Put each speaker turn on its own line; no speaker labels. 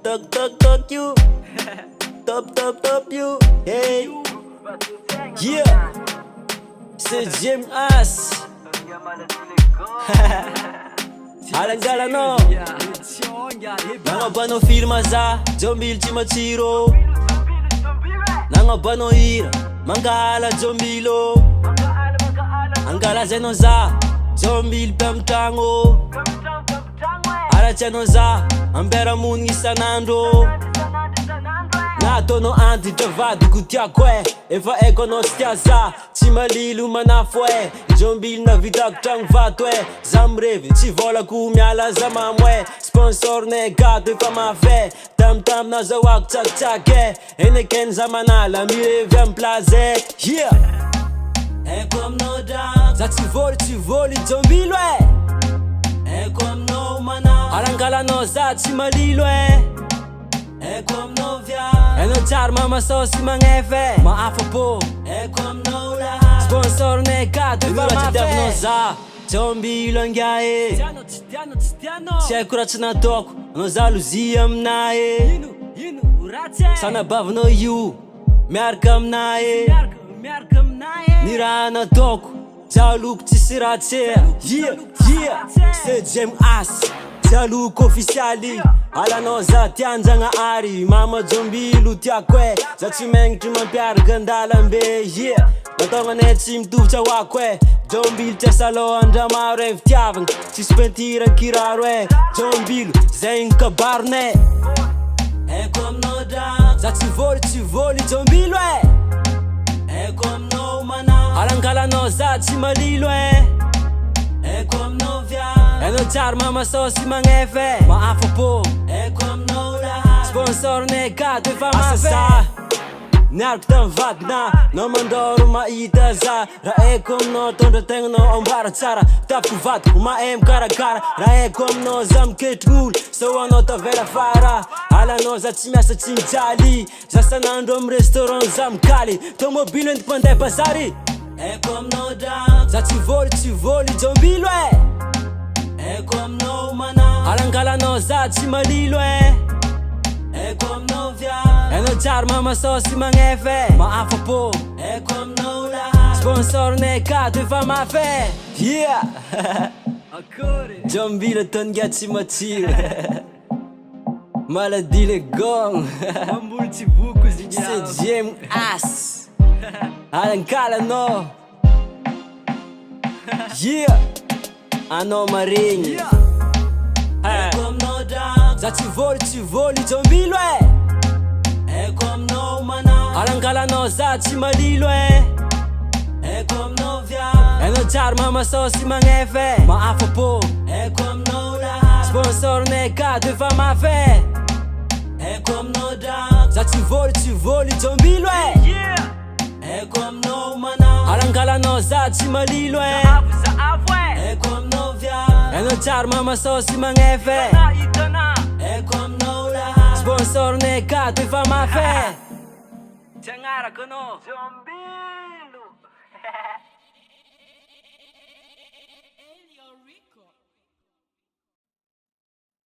Talk you. Top you. Hey. Yeah. C'est Jim As. Alangala no. Nanga bano firma za Jombil chimachiro. Nanga bano hira Mangala Jombilo. Angala zeno za Jombil pemtango. Ara cheno za Ambera mungi sanando. Natono anti travado kutia kwe Efa eko no stia za Chimalilu manafwe Jombil na vita kutang vatwe Zamreve chivola kumiala za mamwe Sponsor ne gato efa mafe Tam na zawak chak Ene ken zamanala mireve amplaze Yeah Ekom no dam Za chivoli Jombilwe Ekom no mana Arangala no za chimalilwe Ekom no via Eno charma ma so si mangefe Ma afapo Ekom no la Sponsor ne gato efa mafe no za Jombilo ngiae Tse kuratsy natoko No za lozia aminae Sana bavy no io Miaraka aminae Ny raha natoko Jaloko tsisy raha tsea Yeah C'est Jim As Jaloko officialy Alanao za tianjagna ary Mama Jombilo tiako e Za tsy magnitry mampiaraka andalambe Yeah Nataonganay tsy mitovy hoako e Jombilo tiasalo andramaro e Vitiavagna tsisy pentira kiraro e Jombilo zay ny kabarone Eko aminao dra Za tsy voly Jombilo e Eko aminao mana Alangalanao za tsy malilo e Eko aminao via Eno tsara mama so sy magnefe Ma afapo Eko aminao lahat Sponsor ne gato efa mafe Niariko tamy vadina No mandoro mahita za Raha eko aminao tondra tegnanao ambara tsara Tapiko vadiko mahay mikarakara Raha eko aminao za miketrik'olo So anao tavela fara Alanao za tsy miasa tsy mijaly Za sanandro amy restaurant za mikaly Tomobilo enti mpandeha bazary Eko aminao dra Za tsy voly Jombilo e Eko aminao mana Alangalanao za tsy malilo e Eko aminao via Eno tsara mama so sy magnefe Ma afapo Eko aminao lahat Sponsor ne gato efa mafe Yeah Jombilo tonga tsy matsiro Maladie le gong C'est Jim As Alangalanao Yeah Anao maregny Eko aminao dra Za tsy voly Jombilo e Eko aminao mana Alangalanao za tsy malilo e Eko aminao via Eno tsara mama so sy magnefe Ma afapo Eko aminao lahat Sponsor ne gato efa mafe Eko aminao dra Za tsy voly Jombilo e Eko aminao mana Alangalanao za tsy malilo e Eko aminao via Eno tsara mama so sy magnefe Eko aminao lahat Sponsor ne gato efa mafe Tiagnaraka anao